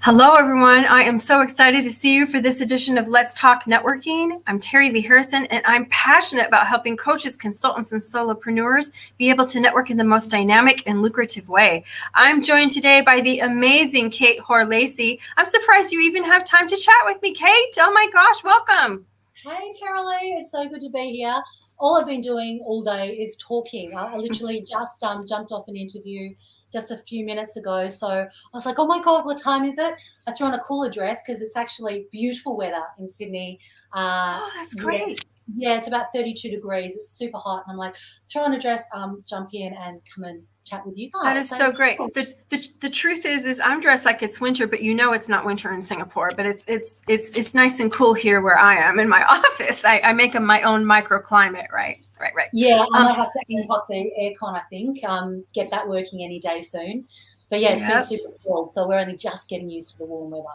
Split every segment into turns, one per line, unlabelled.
Hello, everyone. I am so excited to see you for this edition of Let's Talk Networking. I'm Terry Lee Harrison, and I'm passionate about helping coaches, consultants, and solopreneurs be able to network in the most dynamic and lucrative way. I'm joined today by the amazing Kate Hore-Lacy. I'm surprised you even have time to chat with me, Kate. Oh my gosh, welcome.
Hey, Terry, it's so good to be here. All I've been doing all day is talking. I literally just jumped off an interview just a few minutes ago. So I was like, oh my God, what time is it? I threw on a cooler dress because it's actually beautiful weather in Sydney.
Oh, that's
Yeah,
great.
yeah, it's about 32 degrees. It's super hot. And I'm like, throw on a dress, jump in and come and chat with you
That
guys.
is
So
so great. The truth is I'm dressed like it's winter, but you know it's not winter in Singapore. But it's nice and cool here where I am in my office. I make my own microclimate, right? Right.
yeah, I
Um,
might have to amp up the aircon, I think, get that working any day soon. But yeah, it's been
yep.
super cold. So we're only just getting used to the warm weather.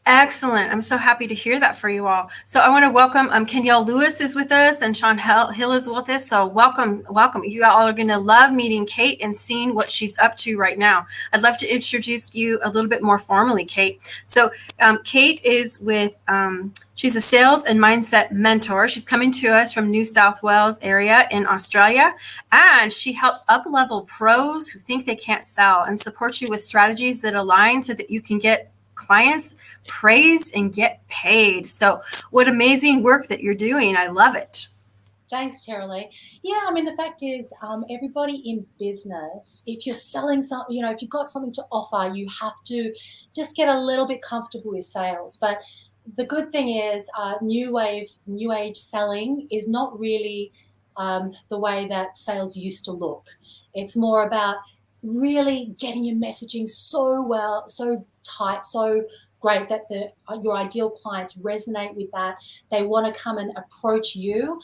Excellent. I'm so happy to hear that for you all. So I want to welcome Kenyelle Lewis is with us and Sean Hill is with us. So welcome. You all are going to love meeting Kate and seeing what she's up to right now. I'd love to introduce you a little bit more formally, Kate. So Kate is with, she's a sales and mindset mentor. She's coming to us from New South Wales area in Australia, and she helps up-level pros who think they can't sell and supports you with strategies that align so that you can get clients praised and get paid. So what amazing work that you're doing. I love it.
Thanks, Terry. Yeah, I mean, the fact is, everybody in business, if you're selling something, if you've got something to offer, you have to just get a little bit comfortable with sales. But the good thing is, new age selling is not really the way that sales used to look. It's more about really getting your messaging so well, so tight, so great that your ideal clients resonate with that. They want to come and approach you,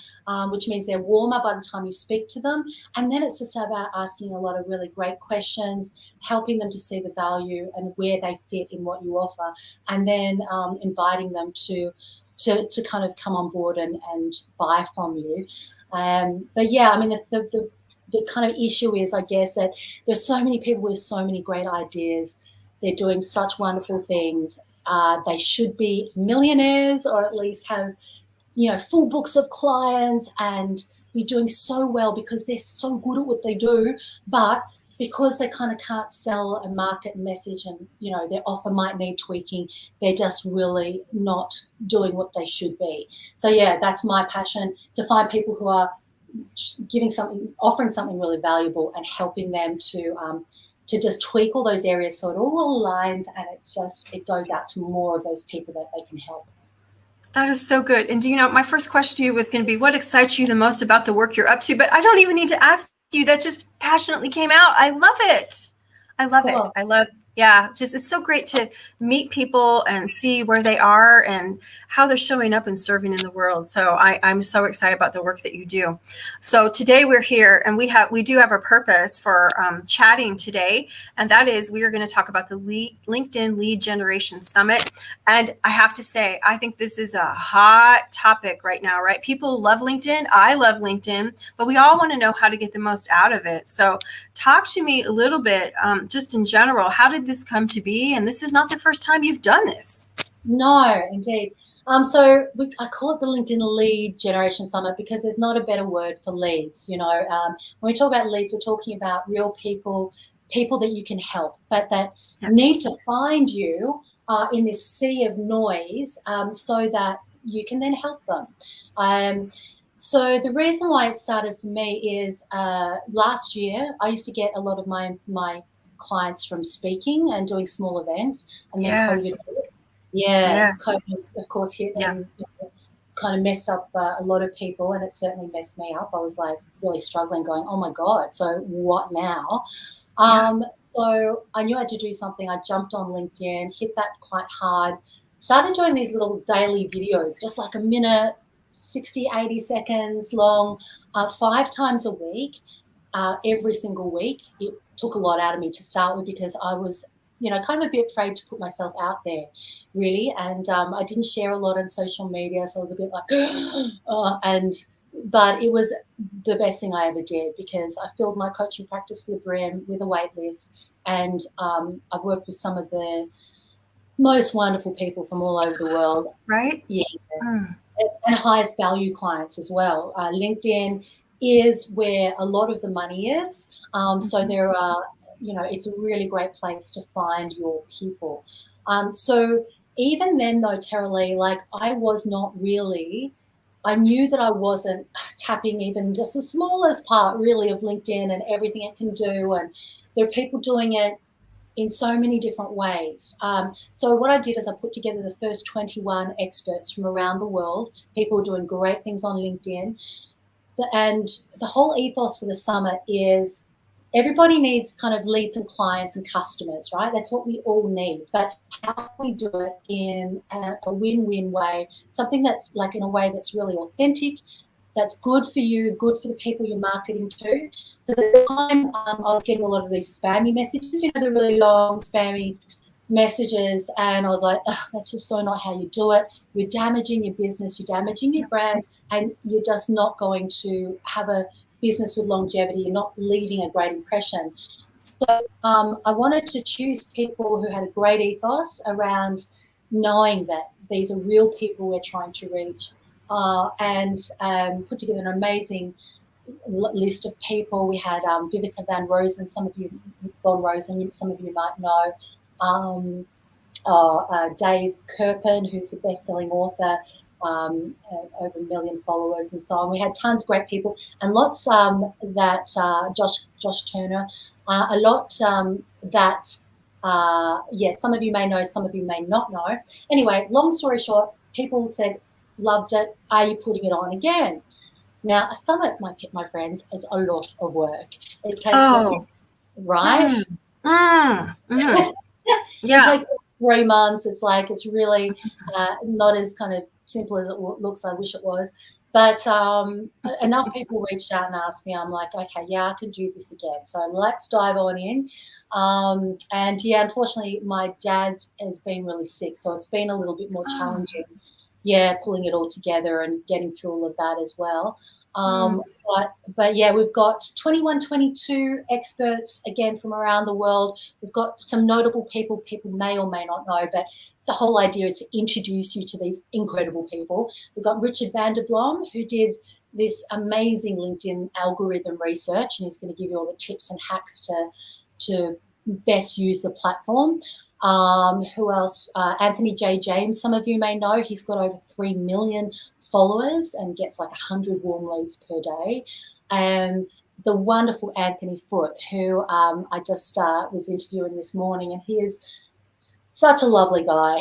which means they're warmer by the time you speak to them. And then it's just about asking a lot of really great questions, helping them to see the value and where they fit in what you offer, and then inviting them to kind of come on board and buy from you. But yeah, I mean, the kind of issue is, I guess, that there's so many people with so many great ideas. They're doing such wonderful things. They should be millionaires or at least have, full books of clients and be doing so well because they're so good at what they do. But because they kind of can't sell a market message and, their offer might need tweaking, they're just really not doing what they should be. So, yeah, that's my passion, to find people who are offering something really valuable and helping them to just tweak all those areas so it all aligns and it goes out to more of those people that they can help.
That is so good. And my first question to you was going to be, what excites you the most about the work you're up to? But I don't even need to ask you. That just passionately came out. I love it.
Cool.
It's so great to meet people and see where they are and how they're showing up and serving in the world. So I'm so excited about the work that you do. So today we're here and we do have a purpose for chatting today. And that is, we are going to talk about the LinkedIn Lead Generation Summit. And I have to say, I think this is a hot topic right now, right? People love LinkedIn. I love LinkedIn, but we all want to know how to get the most out of it. So talk to me a little bit, just in general, how did this come to be? And this is not the first time you've done this.
No, indeed. I call it the LinkedIn Lead Generation Summit because there's not a better word for leads. When we talk about leads, we're talking about real people that you can help, but that need to find you in this sea of noise, so that you can then help them. So the reason why it started for me is last year I used to get a lot of my clients from speaking and doing small events, and then COVID hit. COVID of course hit and kind of messed up a lot of people, and it certainly messed me up. I was like really struggling, going, oh my God, so what now? So I knew I had to do something. I jumped on LinkedIn, hit that quite hard, started doing these little daily videos, just like a minute, 60, 80 seconds long, 5 times a week, every single week. It took a lot out of me to start with because I was, kind of a bit afraid to put myself out there, really. And I didn't share a lot on social media, so I was a bit like, but it was the best thing I ever did because I filled my coaching practice to the brim with a wait list. And I've worked with some of the most wonderful people from all over the world.
Right?
Yeah,
Mm.
and highest value clients as well. LinkedIn is where a lot of the money is. So
Mhm.
there are, it's a really great place to find your people. So even then, though, Tara Lee, like I was not really. I knew that I wasn't tapping even just the smallest part, really, of LinkedIn and everything it can do. And there are people doing it in so many different ways. So what I did is I put together the first 21 experts from around the world, people doing great things on LinkedIn. And the whole ethos for the summit is everybody needs kind of leads and clients and customers, right? That's what we all need. But how we do it in a win-win way, something that's like in a way that's really authentic, that's good for you, good for the people you're marketing to. Because at the time, I was getting a lot of these spammy messages, the really long, spammy messages. And I was like, oh, that's just so not how you do it. You're damaging your business, you're damaging your brand, and you're just not going to have a business with longevity. You're not leaving a great impression. So I wanted to choose people who had a great ethos around knowing that these are real people we're trying to reach, and put together an amazing list of people. We had Vivica Van Rosen, some of you, Von Rosen, some of you might know. Dave Kirpin, who's a best-selling author, over 1 million followers, and so on. We had tons of great people, and lots that Josh Turner, a lot that some of you may know, some of you may not know. Anyway, long story short, people said loved it. Are you putting it on again? Now, a summit, my friends, is a lot of work. It takes
Oh.
right.
Mm. Mm. Mm.
It
Yeah.
takes 3 months. It's really not as kind of simple as it looks. I wish it was. But enough people reached out and asked me. I'm like, okay, yeah, I can do this again. So let's dive on in. And yeah, unfortunately, my dad has been really sick. So it's been a little bit more
Oh.
challenging. Yeah, pulling it all together and getting through all of that as well.
Mm.
But yeah, we've got 21, 22 experts again from around the world. We've got some notable people may or may not know, but the whole idea is to introduce you to these incredible people. We've got Richard van der Blom, who did this amazing LinkedIn algorithm research, and he's going to give you all the tips and hacks to best use the platform. Who else? Anthony J. James, some of you may know. He's got over 3 million followers and gets like 100 warm leads per day. And the wonderful Anthony Foote, who I just was interviewing this morning, and he is such a lovely guy.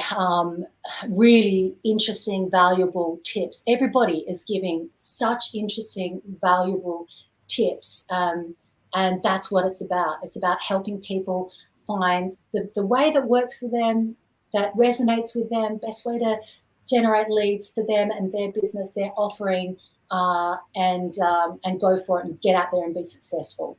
Really interesting, valuable tips. Everybody is giving such interesting, valuable tips. And that's what it's about. It's about helping people find the way that works for them, that resonates with them, best way to generate leads for them and their business, their offering, and go for it and get out there and be successful.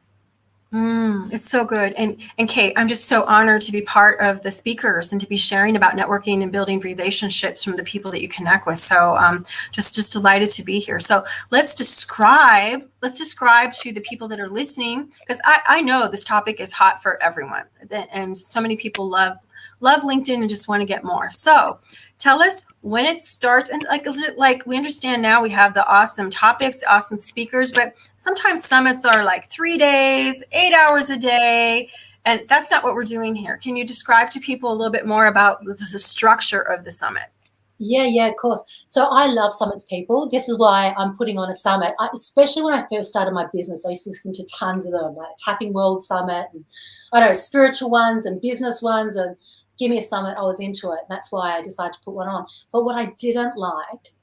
It's so good. And Kate, I'm just so honored to be part of the speakers and to be sharing about networking and building relationships from the people that you connect with. So just delighted to be here. So let's describe to the people that are listening, because I know this topic is hot for everyone. And so many people love LinkedIn and just want to get more. So tell us when it starts, and like we understand now we have the awesome topics, awesome speakers, but sometimes summits are like 3 days, 8 hours a day, and that's not what we're doing here. Can you describe to people a little bit more about the structure of the summit?
Yeah, of course. So I love summits, people. This is why I'm putting on a summit. Especially when I first started my business, I used to listen to tons of them, like Tapping World Summit, and I don't know, spiritual ones and business ones, and give me a summit. I was into it. And that's why I decided to put one on. But what I didn't like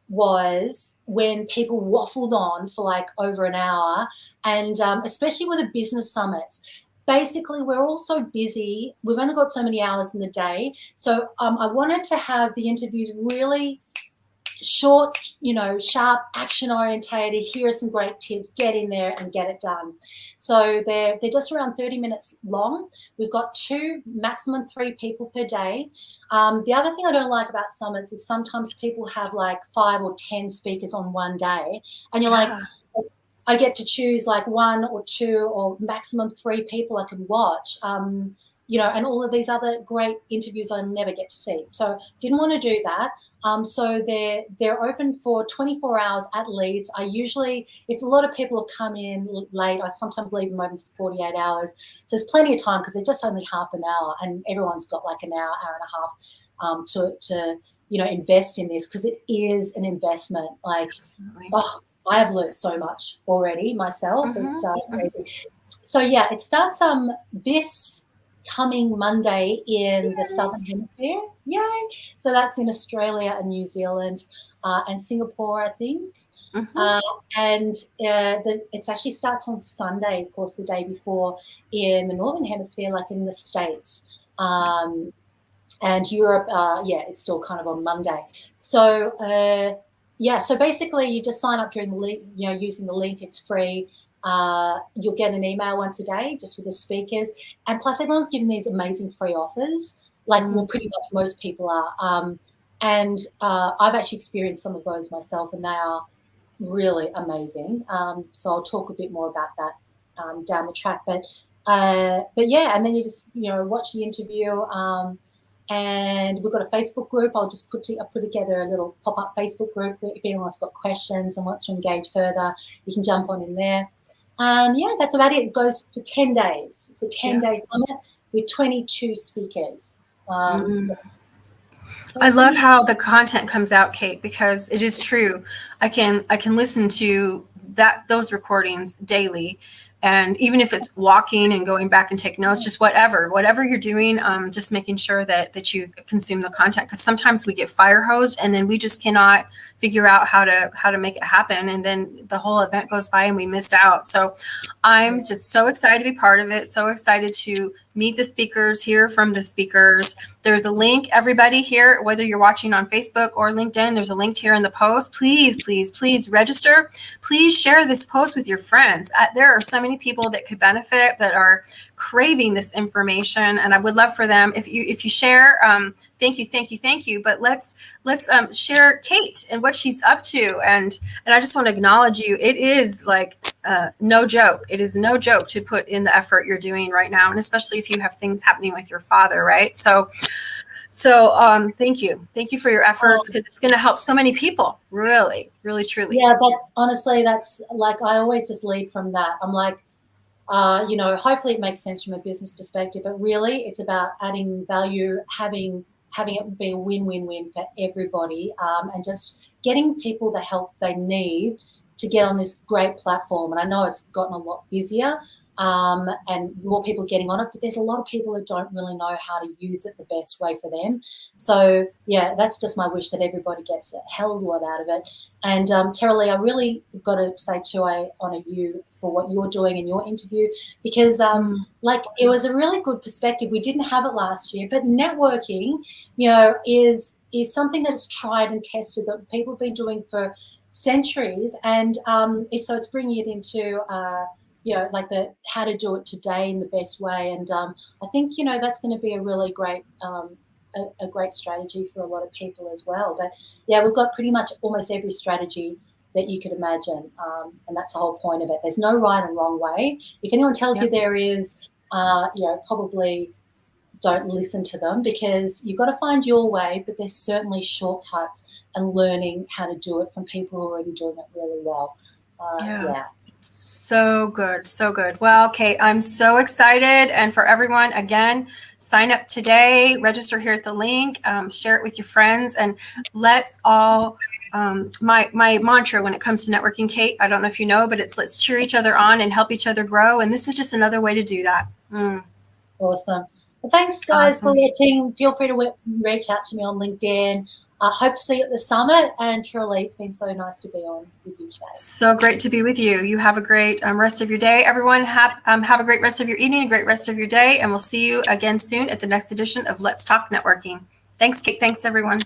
was when people waffled on for like over an hour, and especially with a business summit. Basically, we're all so busy. We've only got so many hours in the day. So I wanted to have the interviews really short, sharp, action orientated. Here are some great tips. Get in there and get it done. So they're just around 30 minutes long. We've got maximum 3 people per day. The other thing I don't like about summits is sometimes people have like 5 or 10 speakers on one day, and you're like,
Yeah.
I get to choose like 1 or 2 or maximum 3 people I can watch. and all of these other great interviews I never get to see. So didn't want to do that. So they're open for 24 hours at least. I usually, if a lot of people have come in late, I sometimes leave them open for 48 hours. So there's plenty of time because they're just only half an hour, and everyone's got like an hour, hour and a half to invest in this, because it is an investment. Like, I have learned so much already myself. It's crazy. So yeah, it starts this coming Monday in the Southern Hemisphere. Yay! So that's in Australia and New Zealand and Singapore, I think. And it actually starts on Sunday, of course, the day before, in the Northern Hemisphere, like in the States. And Europe, it's still kind of on Monday. So, so basically you just sign up during the link, using the link. It's free. You'll get an email once a day just with the speakers. And plus everyone's giving these amazing free offers, like pretty much most people are. And I've actually experienced some of those myself, and they are really amazing. So I'll talk a bit more about that down the track. But yeah, and then you just, watch the interview. And we've got a Facebook group. I'll just put together a little pop-up Facebook group. If anyone's got questions and wants to engage further, you can jump on in there. That's about it. It goes for 10 days. It's a 10-day summit with 22 speakers.
I love how the content comes out, Kate, because it is true. I can listen to those recordings daily. And even if it's walking and going back and take notes, just whatever you're doing, just making sure that you consume the content, because sometimes we get fire hosed and then we just cannot figure out how to make it happen, and then the whole event goes by and we missed out. So I'm just so excited to be part of it, so excited to meet the speakers, hear from the speakers. There's a link, everybody here, whether you're watching on Facebook or LinkedIn, there's a link here in the post. Please register. Please share this post with your friends. There are so many people that could benefit, that are craving this information, and I would love for them if you share. Thank you. But let's share Kate and what she's up to, and I just want to acknowledge you. It is like no joke. It is no joke to put in the effort you're doing right now, and especially if you have things happening with your father, right? So thank you for your efforts, because it's going to help so many people, really, truly.
Yeah, but honestly, that's like, I always just lead from that. I'm like, hopefully it makes sense from a business perspective, but really it's about adding value, having it be a win-win-win for everybody, and just getting people the help they need to get on this great platform. And I know it's gotten a lot busier, and more people getting on it, but there's a lot of people that don't really know how to use it the best way for them. So yeah, that's just my wish, that everybody gets a hell of a lot out of it. And Tara-Lee, I really got to say too, I honour you for what you're doing in your interview, because it was a really good perspective. We didn't have it last year, but networking, is something that is tried and tested, that people have been doing for centuries, and so it's bringing it into like how to do it today in the best way. And I think that's going to be a really great a great strategy for a lot of people as well. But yeah, we've got pretty much almost every strategy that you could imagine, and that's the whole point of it. There's no right and wrong way. If anyone tells you there is, probably don't listen to them, because you've got to find your way, but there's certainly shortcuts and learning how to do it from people who are already doing it really well.
So good. Well, Kate, I'm so excited. And for everyone, again, sign up today, register here at the link, share it with your friends, and let's all, my mantra when it comes to networking, Kate, I don't know if you know, but it's let's cheer each other on and help each other grow. And this is just another way to do that.
Awesome. Well, thanks guys for watching. Feel free to reach out to me on LinkedIn. Hope to see you at the summit. And Tara-Lee, it's been so nice to be on with you today. So
great to be with you. You have a great rest of your day. Everyone, have a great rest of your evening, a great rest of your day, and we'll see you again soon at the next edition of Let's Talk Networking. Thanks, Kate. Thanks, everyone.